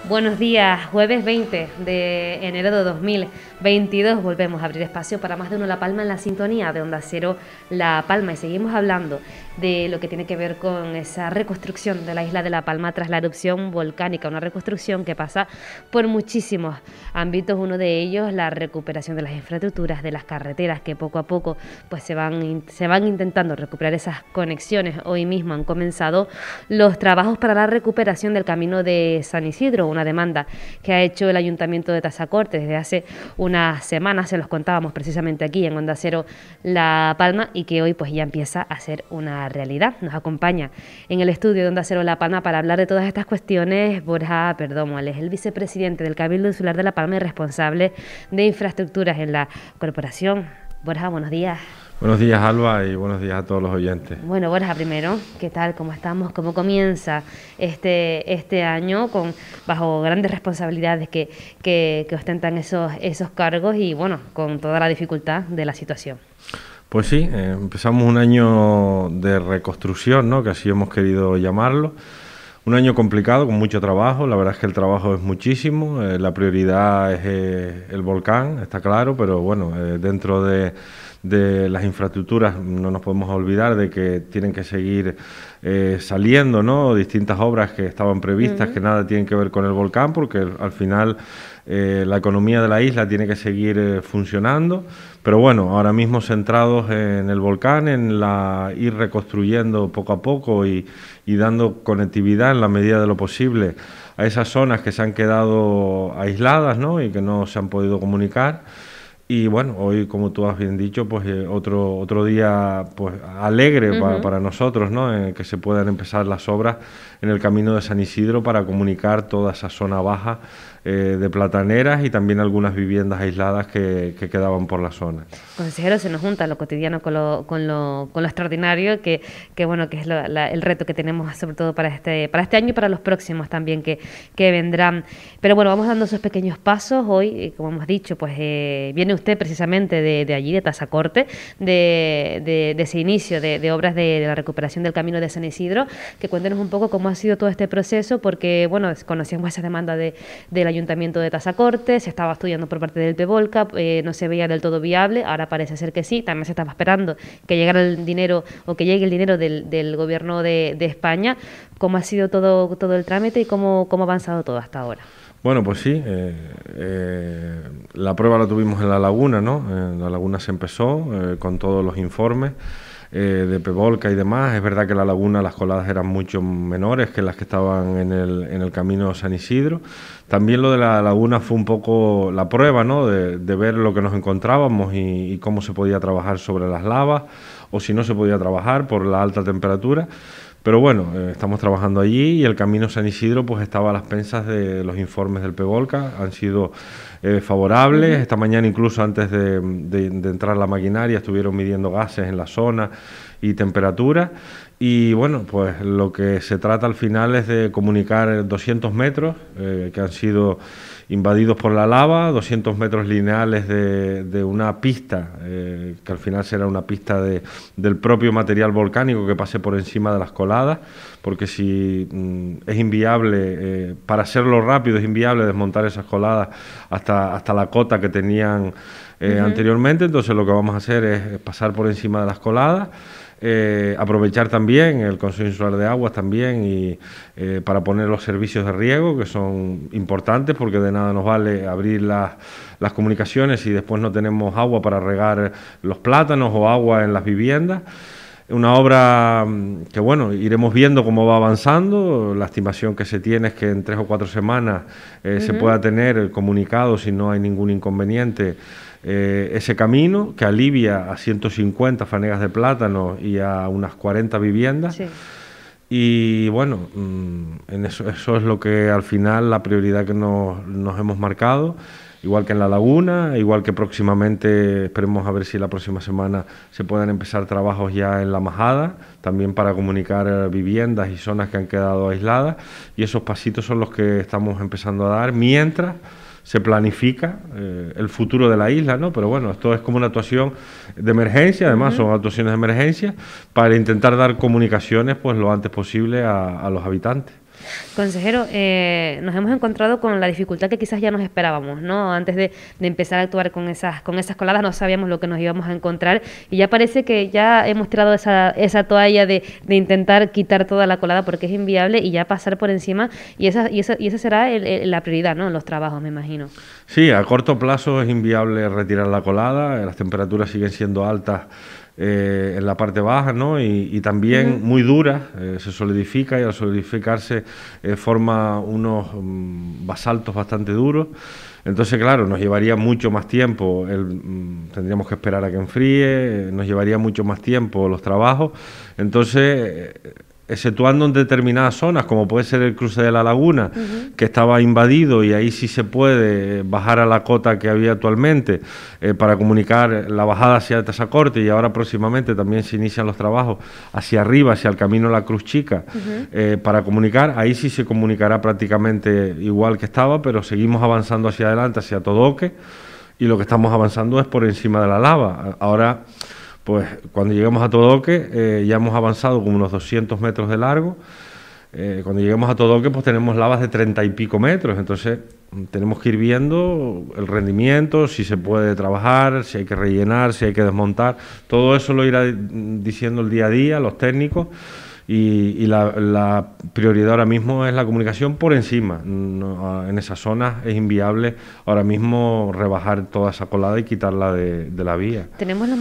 Buenos días, jueves 20 de enero de 2022 volvemos a abrir espacio para Más de Uno La Palma en la sintonía de Onda Cero La Palma y seguimos hablando de lo que tiene que ver con esa reconstrucción de la isla de La Palma tras la erupción volcánica, una reconstrucción que pasa por muchísimos ámbitos, uno de ellos la recuperación de las infraestructuras, de las carreteras que poco a poco pues se van intentando recuperar esas conexiones. Hoy mismo han comenzado los trabajos para la recuperación del camino de San Isidro, una demanda que ha hecho el Ayuntamiento de Tazacorte desde hace unas semanas, se los contábamos precisamente aquí en Onda Cero La Palma y que hoy pues ya empieza a ser una realidad. Nos acompaña en el estudio de Onda Cero La Palma para hablar de todas estas cuestiones Borja Perdomo. Él es el vicepresidente del Cabildo Insular de La Palma y responsable de infraestructuras en la corporación. Borja, buenos días. Buenos días, Alba, y buenos días a todos los oyentes. Bueno, Borja, primero, ¿qué tal? ¿Cómo estamos? ¿Cómo comienza este año bajo grandes responsabilidades que ostentan esos cargos y, bueno, con toda la dificultad de la situación? Pues sí, empezamos un año de reconstrucción, ¿no?, que así hemos querido llamarlo. Un año complicado, con mucho trabajo. La verdad es que el trabajo es muchísimo. La prioridad es el volcán, está claro, pero bueno, dentro de las infraestructuras no nos podemos olvidar de que tienen que seguir saliendo, ¿no?, distintas obras que estaban previstas, que nada tienen que ver con el volcán, porque al final la economía de la isla tiene que seguir funcionando, pero bueno, ahora mismo centrados en el volcán, en ir reconstruyendo poco a poco y dando conectividad en la medida de lo posible a esas zonas que se han quedado aisladas, ¿no?, y que no se han podido comunicar. Y bueno, hoy, como tú has bien dicho, pues otro día pues alegre para nosotros, ¿no?, que se puedan empezar las obras en el camino de San Isidro para comunicar toda esa zona baja de plataneras y también algunas viviendas aisladas que quedaban por la zona. Consejero, se nos junta lo cotidiano con lo extraordinario, que bueno, que es el reto que tenemos sobre todo para este año y para los próximos también que vendrán. Pero bueno, vamos dando esos pequeños pasos. Hoy, como hemos dicho, pues viene usted precisamente de allí, de Tazacorte, de ese inicio de obras de la recuperación del camino de San Isidro, que cuéntenos un poco cómo ha sido todo este proceso, porque bueno, conocíamos esa demanda del Ayuntamiento de Tazacorte, se estaba estudiando por parte del PEVOLCA, no se veía del todo viable, ahora parece ser que sí, también se estaba esperando que llegara el dinero o que llegue el dinero del Gobierno de España. ¿Cómo ha sido todo el trámite y cómo ha avanzado todo hasta ahora? Bueno, pues sí, la prueba la tuvimos en La Laguna, ¿no? En La Laguna se empezó con todos los informes de PEVOLCA y demás. Es verdad que en La Laguna las coladas eran mucho menores que las que estaban en el camino San Isidro. También lo de La Laguna fue un poco la prueba, ¿no?, de ver lo que nos encontrábamos y cómo se podía trabajar sobre las lavas o si no se podía trabajar por la alta temperatura. Pero bueno, estamos trabajando allí y el camino San Isidro pues estaba a las expensas de los informes del PEVOLCA, han sido favorables. Esta mañana, incluso antes de entrar la maquinaria, estuvieron midiendo gases en la zona y temperatura. Y bueno, pues lo que se trata al final es de comunicar 200 metros que han sido invadidos por la lava, 200 metros lineales de una pista, que al final será una pista del propio material volcánico que pase por encima de las coladas, porque si es inviable, para hacerlo rápido es inviable desmontar esas coladas hasta la cota que tenían anteriormente. Entonces lo que vamos a hacer es pasar por encima de las coladas, aprovechar también el Consejo Insular de Aguas también y para poner los servicios de riego, que son importantes, porque de nada nos vale abrir las comunicaciones y después no tenemos agua para regar los plátanos o agua en las viviendas. Una obra que, bueno, iremos viendo cómo va avanzando. La estimación que se tiene es que en 3 o 4 semanas se pueda tener comunicado, si no hay ningún inconveniente, ese camino que alivia a 150 fanegas de plátano y a unas 40 viviendas. Sí. Y bueno, eso es lo que al final la prioridad que nos hemos marcado, igual que en La Laguna, igual que próximamente, esperemos a ver si la próxima semana se puedan empezar trabajos ya en La Majada, también para comunicar viviendas y zonas que han quedado aisladas, y esos pasitos son los que estamos empezando a dar mientras se planifica el futuro de la isla, ¿no? Pero bueno, esto es como una actuación de emergencia, además son actuaciones de emergencia para intentar dar comunicaciones pues lo antes posible a los habitantes. Consejero, nos hemos encontrado con la dificultad que quizás ya nos esperábamos, ¿no? Antes de empezar a actuar con esas coladas no sabíamos lo que nos íbamos a encontrar y ya parece que ya hemos tirado esa toalla de intentar quitar toda la colada porque es inviable y ya pasar por encima y esa será la prioridad, ¿no? En los trabajos, me imagino. Sí, a corto plazo es inviable retirar la colada, las temperaturas siguen siendo altas en la parte baja, ¿no? Y también muy dura, se solidifica y al solidificarse forma unos basaltos bastante duros. Entonces, claro, nos llevaría mucho más tiempo, tendríamos que esperar a que enfríe, nos llevaría mucho más tiempo los trabajos. Entonces, exceptuando en determinadas zonas, como puede ser el cruce de la laguna, que estaba invadido y ahí sí se puede bajar a la cota que había actualmente para comunicar la bajada hacia Tazacorte y ahora próximamente también se inician los trabajos hacia arriba, hacia el camino de la Cruz Chica, para comunicar, ahí sí se comunicará prácticamente igual que estaba, pero seguimos avanzando hacia adelante, hacia Todoque, y lo que estamos avanzando es por encima de la lava. Ahora, pues cuando lleguemos a Todoque ya hemos avanzado como unos 200 metros de largo. Cuando lleguemos a Todoque pues tenemos lavas de 30 y pico metros, entonces tenemos que ir viendo el rendimiento, si se puede trabajar, si hay que rellenar, si hay que desmontar. Todo eso lo irá diciendo el día a día los técnicos. Y la prioridad ahora mismo es la comunicación por encima. En esas zonas es inviable ahora mismo rebajar toda esa colada y quitarla de la vía. ¿Tenemos los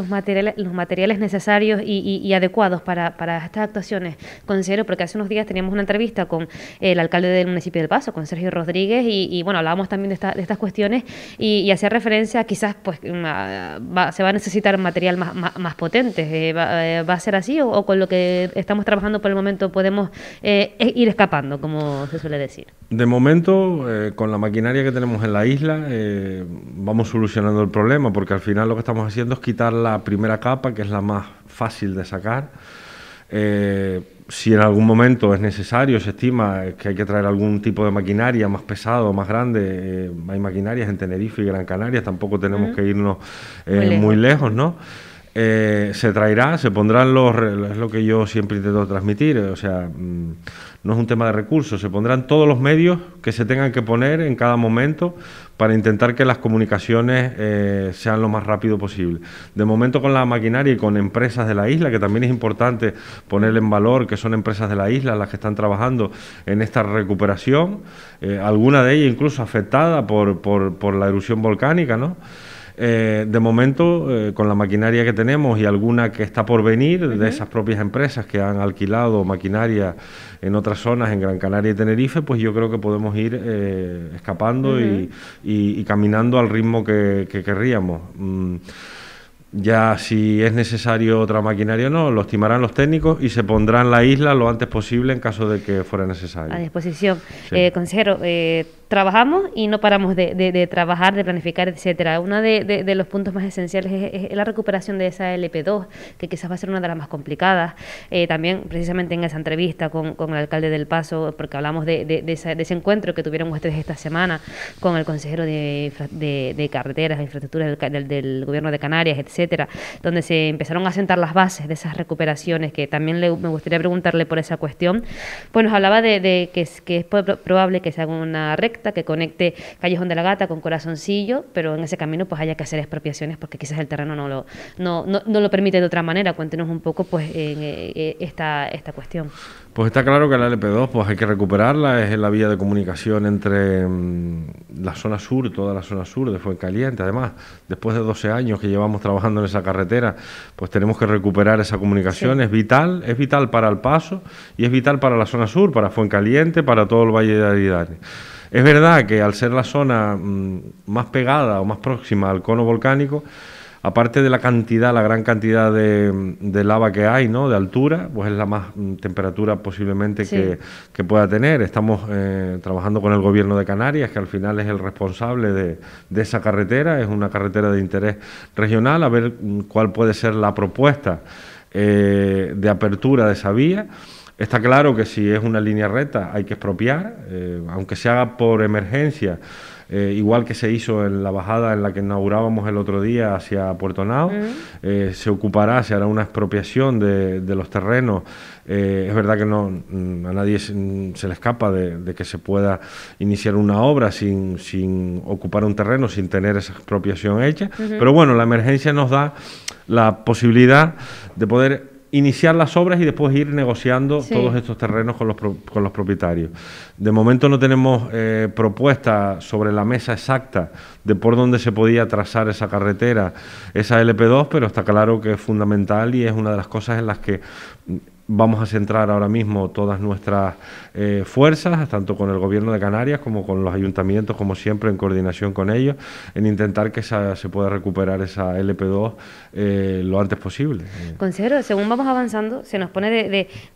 materiales necesarios y adecuados para estas actuaciones? Considero, porque hace unos días teníamos una entrevista con el alcalde del municipio del Paso, con Sergio Rodríguez, y bueno, hablábamos también de estas cuestiones y hacía referencia a quizás pues se va a necesitar material más potente. ¿Va a ser así o con lo que estamos trabajando por el momento podemos ir escapando, como se suele decir? De momento, con la maquinaria que tenemos en la isla, vamos solucionando el problema, porque al final lo que estamos haciendo es quitar la primera capa, que es la más fácil de sacar. Si en algún momento es necesario, se estima que hay que traer algún tipo de maquinaria más pesado, más grande, hay maquinarias en Tenerife y Gran Canaria, tampoco tenemos que irnos muy lejos, ¿no? Se traerá, se pondrán es lo que yo siempre intento transmitir, o sea, no es un tema de recursos, se pondrán todos los medios que se tengan que poner en cada momento para intentar que las comunicaciones sean lo más rápido posible. De momento con la maquinaria y con empresas de la isla, que también es importante ponerle en valor que son empresas de la isla las que están trabajando en esta recuperación, alguna de ellas incluso afectada por la erupción volcánica, ¿no? De momento, con la maquinaria que tenemos y alguna que está por venir de esas propias empresas que han alquilado maquinaria en otras zonas, en Gran Canaria y Tenerife, pues yo creo que podemos ir escapando y caminando al ritmo que querríamos. Ya si es necesario otra maquinaria o no, lo estimarán los técnicos y se pondrá en la isla lo antes posible en caso de que fuera necesario. A disposición. Sí. Consejero, trabajamos y no paramos de trabajar, de planificar, etcétera. Uno de los puntos más esenciales es la recuperación de esa LP2, que quizás va a ser una de las más complicadas. También, precisamente en esa entrevista con el alcalde del Paso, porque hablamos de ese encuentro que tuvieron ustedes esta semana con el consejero de carreteras e infraestructuras del gobierno de Canarias, etcétera, donde se empezaron a sentar las bases de esas recuperaciones, que también me gustaría preguntarle por esa cuestión. Pues nos hablaba de que es probable que se haga una recta que conecte Callejón de la Gata con Corazoncillo, pero en ese camino pues haya que hacer expropiaciones porque quizás el terreno no lo permite de otra manera. Cuéntenos un poco pues esta cuestión. Pues está claro que la LP2 pues hay que recuperarla, es la vía de comunicación entre la zona sur, toda la zona sur de Fuencaliente. Además, después de 12 años que llevamos trabajando en esa carretera, pues tenemos que recuperar esa comunicación. Sí. Es vital para el Paso y es vital para la zona sur, para Fuencaliente, para todo el Valle de Aridane. Es verdad que al ser la zona más pegada o más próxima al cono volcánico, aparte de la gran cantidad de lava que hay, ¿no?, de altura, pues es la más temperatura posiblemente que pueda tener. Estamos trabajando con el gobierno de Canarias, que al final es el responsable de esa carretera, es una carretera de interés regional, a ver cuál puede ser la propuesta de apertura de esa vía. Está claro que si es una línea recta hay que expropiar, aunque se haga por emergencia, igual que se hizo en la bajada en la que inaugurábamos el otro día hacia Puerto Nao, se ocupará, se hará una expropiación de los terrenos. Es verdad que a nadie se le escapa de que se pueda iniciar una obra sin ocupar un terreno, sin tener esa expropiación hecha, pero bueno, la emergencia nos da la posibilidad de poder iniciar las obras y después ir negociando todos estos terrenos con los propietarios. De momento no tenemos propuesta sobre la mesa exacta de por dónde se podía trazar esa carretera, esa LP2, pero está claro que es fundamental y es una de las cosas en las que vamos a centrar ahora mismo todas nuestras fuerzas, tanto con el Gobierno de Canarias como con los ayuntamientos, como siempre, en coordinación con ellos, en intentar que se pueda recuperar esa LP2 lo antes posible. Consejero, según vamos avanzando, se nos pone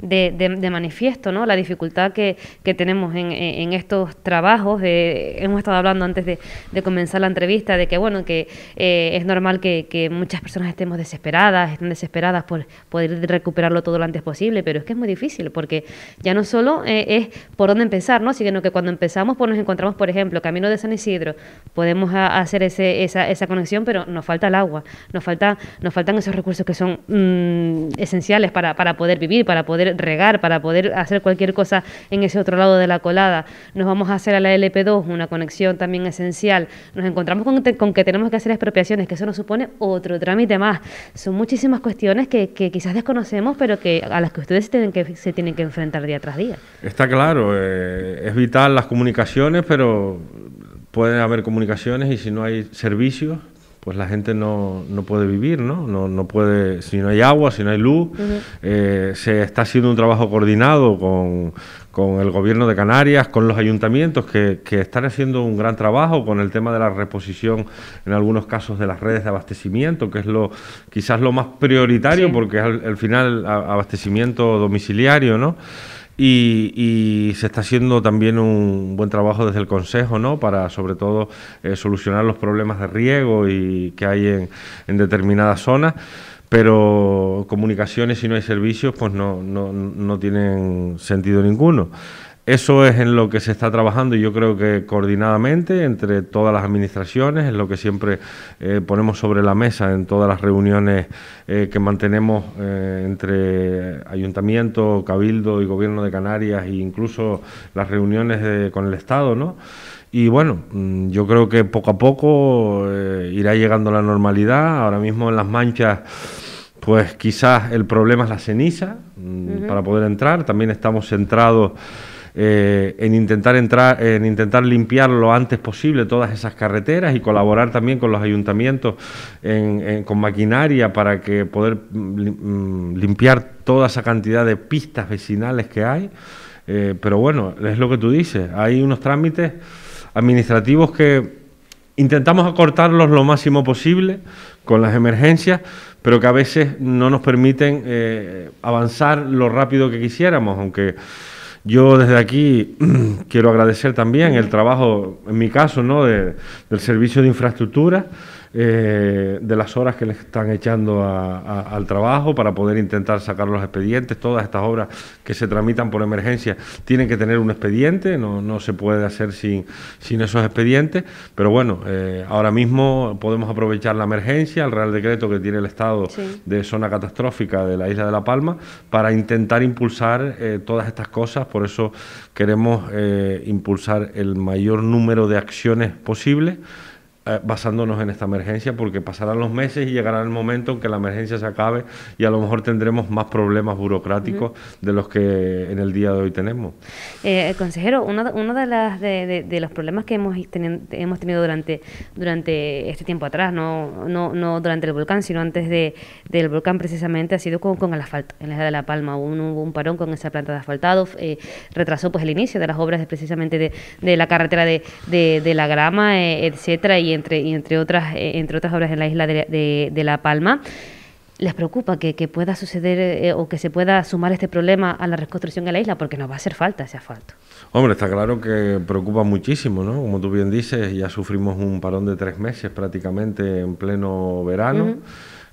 de manifiesto, ¿no?, la dificultad que tenemos en estos trabajos. Hemos estado hablando antes de comenzar la entrevista de que, bueno, que es normal que muchas personas estén desesperadas por poder recuperarlo todo lo antes posible, pero es que es muy difícil, porque ya no solo es por dónde empezar, ¿no?, sino que cuando empezamos pues nos encontramos, por ejemplo, camino de San Isidro, podemos hacer esa conexión, pero nos falta el agua, nos faltan esos recursos que son esenciales para poder vivir, para poder regar, para poder hacer cualquier cosa en ese otro lado de la colada. Nos vamos a hacer a la LP2 una conexión también esencial. Nos encontramos con que tenemos que hacer expropiaciones, que eso nos supone otro trámite más. Son muchísimas cuestiones que quizás desconocemos, pero a las que ustedes se tienen que enfrentar día tras día. Está claro, es vital las comunicaciones, pero pueden haber comunicaciones y si no hay servicios, pues la gente no puede vivir, ¿no? No puede, si no hay agua, si no hay luz. Se está haciendo un trabajo coordinado con el Gobierno de Canarias, con los ayuntamientos que están haciendo un gran trabajo con el tema de la reposición, en algunos casos, de las redes de abastecimiento, que es quizás lo más prioritario, porque es al final abastecimiento domiciliario, ¿no? Y se está haciendo también un buen trabajo desde el Consejo, ¿no?, para sobre todo solucionar los problemas de riego que hay en determinadas zonas, pero comunicaciones, si no hay servicios, pues no tienen sentido ninguno. Eso es en lo que se está trabajando y yo creo que coordinadamente entre todas las administraciones, es lo que siempre ponemos sobre la mesa en todas las reuniones que mantenemos entre Ayuntamiento, Cabildo y Gobierno de Canarias, e incluso las reuniones con el Estado, ¿no? Y bueno, yo creo que poco a poco irá llegando la normalidad. Ahora mismo en Las Manchas, pues quizás el problema es la ceniza para poder entrar. También estamos centrados en intentar limpiar lo antes posible todas esas carreteras y colaborar también con los ayuntamientos con maquinaria para que poder limpiar toda esa cantidad de pistas vecinales que hay. Pero bueno, es lo que tú dices, hay unos trámites administrativos que intentamos acortarlos lo máximo posible con las emergencias, pero que a veces no nos permiten avanzar lo rápido que quisiéramos, aunque yo desde aquí quiero agradecer también el trabajo, en mi caso, ¿no?, del Servicio de Infraestructura, de las horas que le están echando al trabajo para poder intentar sacar los expedientes. Todas estas obras que se tramitan por emergencia tienen que tener un expediente, no se puede hacer sin esos expedientes, pero bueno, ahora mismo podemos aprovechar la emergencia, el Real Decreto que tiene el Estado de zona catastrófica de la isla de La Palma, para intentar impulsar todas estas cosas. Por eso queremos impulsar el mayor número de acciones posible, basándonos en esta emergencia, porque pasarán los meses y llegará el momento en que la emergencia se acabe y a lo mejor tendremos más problemas burocráticos de los que en el día de hoy tenemos. Consejero, uno de los problemas que hemos tenido durante este tiempo atrás, no durante el volcán, sino antes del volcán precisamente, ha sido con el asfalto. En la isla de La Palma hubo un parón con esa planta de asfaltado, retrasó pues el inicio de las obras precisamente de la carretera de La Grama, etcétera, y entre otras obras en la isla de La Palma. ¿Les preocupa que pueda suceder o que se pueda sumar este problema a la reconstrucción de la isla? Porque nos va a hacer falta ese asfalto. Hombre, está claro que preocupa muchísimo, ¿no? Como tú bien dices, ya sufrimos un parón de 3 meses prácticamente en pleno verano.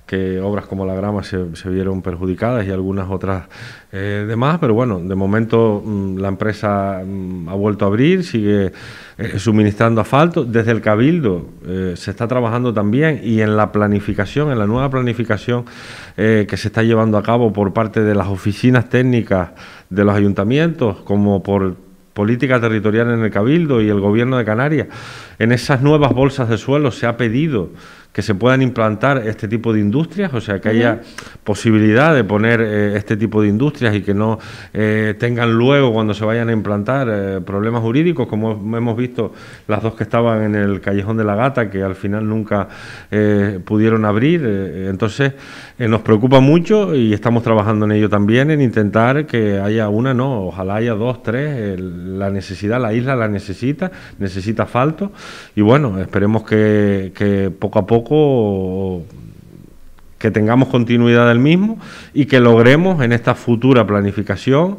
que obras como La Grama se vieron perjudicadas y algunas otras demás, pero bueno, de momento la empresa ha vuelto a abrir, sigue suministrando asfalto. Desde el Cabildo se está trabajando también, y en la planificación, en la nueva planificación que se está llevando a cabo por parte de las oficinas técnicas de los ayuntamientos, como por política territorial en el Cabildo y el Gobierno de Canarias, en esas nuevas bolsas de suelo se ha pedido que se puedan implantar este tipo de industrias, o sea, que haya posibilidad de poner este tipo de industrias y que no tengan luego, cuando se vayan a implantar, problemas jurídicos, como hemos visto las dos que estaban en el Callejón de la Gata, que al final nunca pudieron abrir. Entonces, nos preocupa mucho y estamos trabajando en ello también, en intentar que haya una, no, ojalá haya dos, tres, la necesidad, la isla la necesita asfalto, y bueno, esperemos que poco a poco que tengamos continuidad del mismo y que logremos en esta futura planificación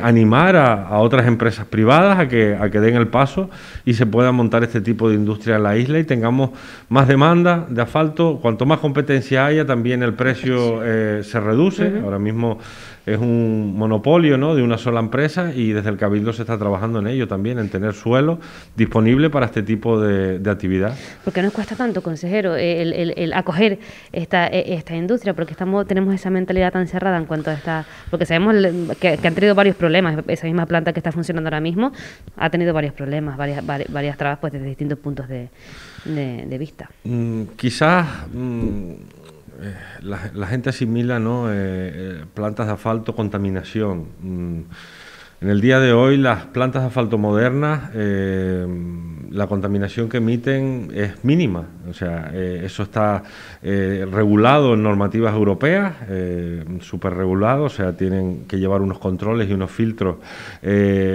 animar a otras empresas privadas a que den el paso y se pueda montar este tipo de industria en la isla y tengamos más demanda de asfalto. Cuanto más competencia haya, también el precio se reduce. Ahora mismo es un monopolio, ¿no?, de una sola empresa, y desde el Cabildo se está trabajando en ello también, en tener suelo disponible para este tipo de actividad. ¿Por qué nos cuesta tanto, consejero, el acoger esta industria? Porque tenemos esa mentalidad tan cerrada en cuanto a esta... Porque sabemos que han tenido varios problemas. Esa misma planta que está funcionando ahora mismo ha tenido varios problemas, varias trabas, pues, desde distintos puntos de vista. Quizás... la gente asimila, ¿no?, plantas de asfalto, contaminación. En el día de hoy, las plantas de asfalto modernas, la contaminación que emiten es mínima. O sea, eso está regulado en normativas europeas, súper regulado. O sea, tienen que llevar unos controles y unos filtros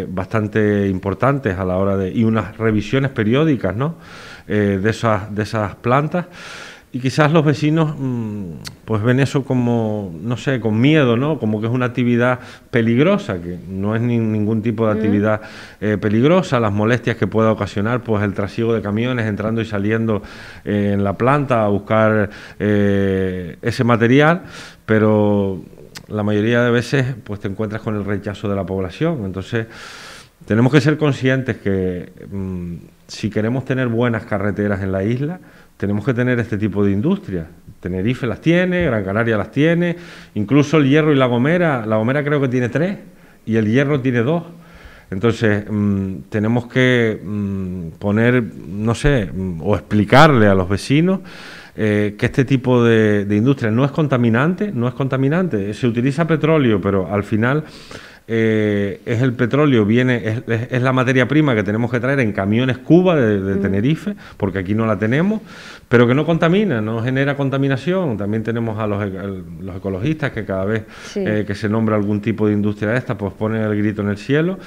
bastante importantes a la hora y unas revisiones periódicas, ¿no?, de esas plantas. Y quizás los vecinos pues ven eso como, no sé, con miedo, ¿no? Como que es una actividad peligrosa, que no es ningún tipo de actividad peligrosa. Las molestias que pueda ocasionar, pues el trasiego de camiones entrando y saliendo en la planta a buscar ese material, pero la mayoría de veces pues te encuentras con el rechazo de la población. Entonces tenemos que ser conscientes que si queremos tener buenas carreteras en la isla, tenemos que tener este tipo de industrias. Tenerife las tiene, Gran Canaria las tiene, incluso el Hierro y La Gomera creo que tiene 3 y el Hierro tiene 2. Entonces, tenemos que poner, no sé, o explicarle a los vecinos que este tipo de industria no es contaminante, se utiliza petróleo, pero al final... es el petróleo, es la materia prima que tenemos que traer en camiones Cuba de Tenerife, porque aquí no la tenemos, pero que no contamina, no genera contaminación. También tenemos a los ecologistas que cada vez que se nombra algún tipo de industria de esta, pues ponen el grito en el cielo.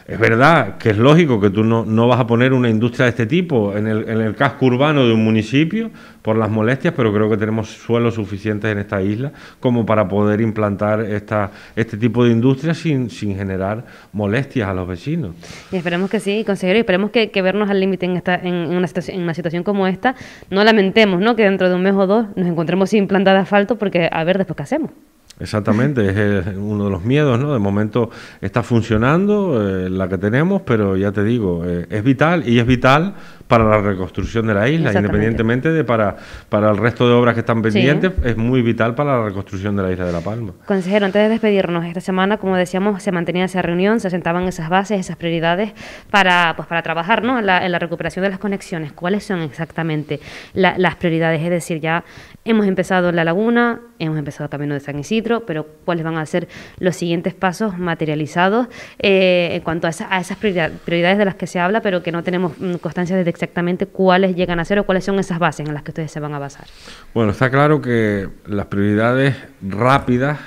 Es verdad que es lógico que tú no vas a poner una industria de este tipo en el casco urbano de un municipio por las molestias, pero creo que tenemos suelos suficientes en esta isla como para poder implantar este tipo de industria sin generar molestias a los vecinos. Y esperemos que sí, consejero, y esperemos que vernos al límite en una situación como esta, no lamentemos, ¿no?, que dentro de un mes o dos nos encontremos sin planta de asfalto, porque a ver después qué hacemos. Exactamente, es uno de los miedos, ¿no? De momento está funcionando la que tenemos, pero ya te digo, es vital, y es vital para la reconstrucción de la isla, independientemente de para el resto de obras que están pendientes, es muy vital para la reconstrucción de la isla de La Palma. Consejero, antes de despedirnos, esta semana, como decíamos, se mantenía esa reunión, se sentaban esas bases, esas prioridades para trabajar, ¿no?, en la recuperación de las conexiones. ¿Cuáles son exactamente las prioridades? Es decir, ya hemos empezado en La Laguna, hemos empezado el camino de San Isidro, pero ¿cuáles van a ser los siguientes pasos materializados en cuanto a esas prioridades de las que se habla, pero que no tenemos constancia de exactamente cuáles llegan a ser o cuáles son esas bases en las que ustedes se van a basar? Bueno, está claro que las prioridades rápidas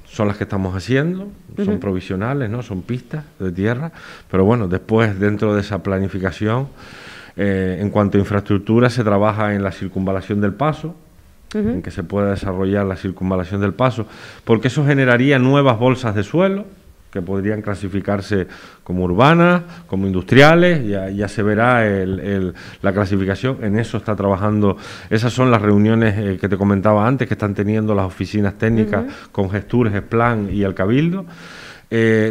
son las que estamos haciendo, son provisionales, ¿no?, son pistas de tierra, pero bueno, después dentro de esa planificación, en cuanto a infraestructura, se trabaja en la circunvalación del Paso, en que se pueda desarrollar la circunvalación del Paso, porque eso generaría nuevas bolsas de suelo, que podrían clasificarse como urbanas, como industriales, ya se verá la clasificación. En eso está trabajando, esas son las reuniones que te comentaba antes, que están teniendo las oficinas técnicas con Gestures, Splan y el Cabildo.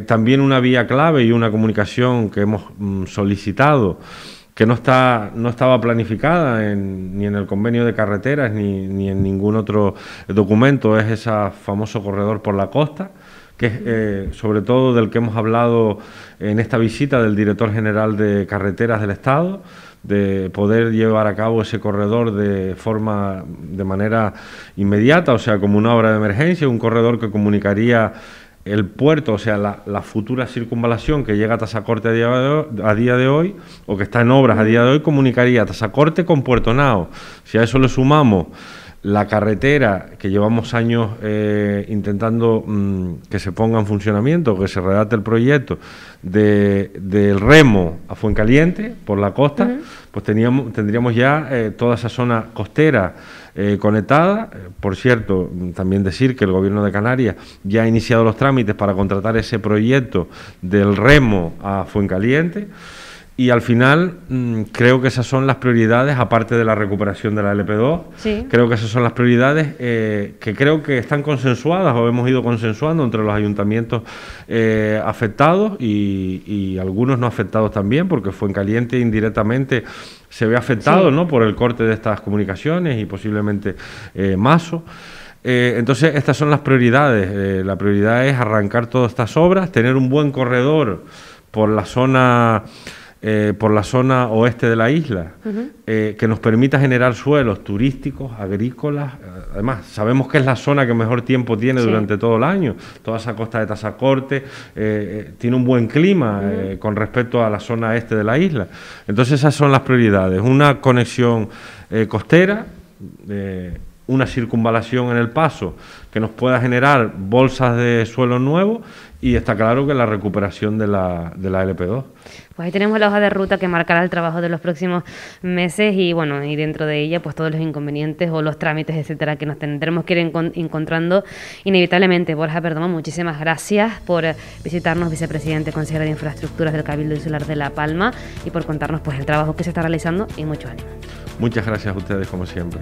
También una vía clave y una comunicación que hemos solicitado, que no estaba planificada ni en el convenio de carreteras ni en ningún otro documento, es ese famoso corredor por la costa, que es sobre todo del que hemos hablado en esta visita del director general de carreteras del Estado, de poder llevar a cabo ese corredor de manera inmediata, o sea, como una obra de emergencia, un corredor que comunicaría el puerto, o sea, la futura circunvalación que llega a Tazacorte a día de hoy, o que está en obras a día de hoy, comunicaría Tazacorte con Puerto Nao. Si a eso le sumamos la carretera que llevamos años intentando que se ponga en funcionamiento, que se redacte el proyecto del Remo a Fuencaliente por la costa, pues tendríamos ya toda esa zona costera conectada. Por cierto, también decir que el Gobierno de Canarias ya ha iniciado los trámites para contratar ese proyecto del Remo a Fuencaliente. Y al final creo que esas son las prioridades, aparte de la recuperación de la LP2, sí. Creo que esas son las prioridades que creo que están consensuadas o hemos ido consensuando entre los ayuntamientos afectados y algunos no afectados también, porque Fuencaliente indirectamente se ve afectado, sí, ¿no?, por el corte de estas comunicaciones y posiblemente Maso. Entonces estas son las prioridades. La prioridad es arrancar todas estas obras, tener un buen corredor por la zona oeste de la isla, que nos permita generar suelos turísticos, agrícolas. Además, sabemos que es la zona que mejor tiempo tiene, sí, durante todo el año. Toda esa costa de Tazacorte tiene un buen clima con respecto a la zona este de la isla. Entonces esas son las prioridades. Una conexión costera, una circunvalación en el paso que nos pueda generar bolsas de suelo nuevo, y está claro que la recuperación de la LP2. Pues ahí tenemos la hoja de ruta que marcará el trabajo de los próximos meses y bueno, y dentro de ella pues todos los inconvenientes o los trámites, etcétera, que nos tendremos que ir encontrando inevitablemente. Borja Perdomo, muchísimas gracias por visitarnos, vicepresidente consejero de Infraestructuras del Cabildo Insular de La Palma, y por contarnos pues el trabajo que se está realizando, y mucho ánimo. Muchas gracias a ustedes, como siempre.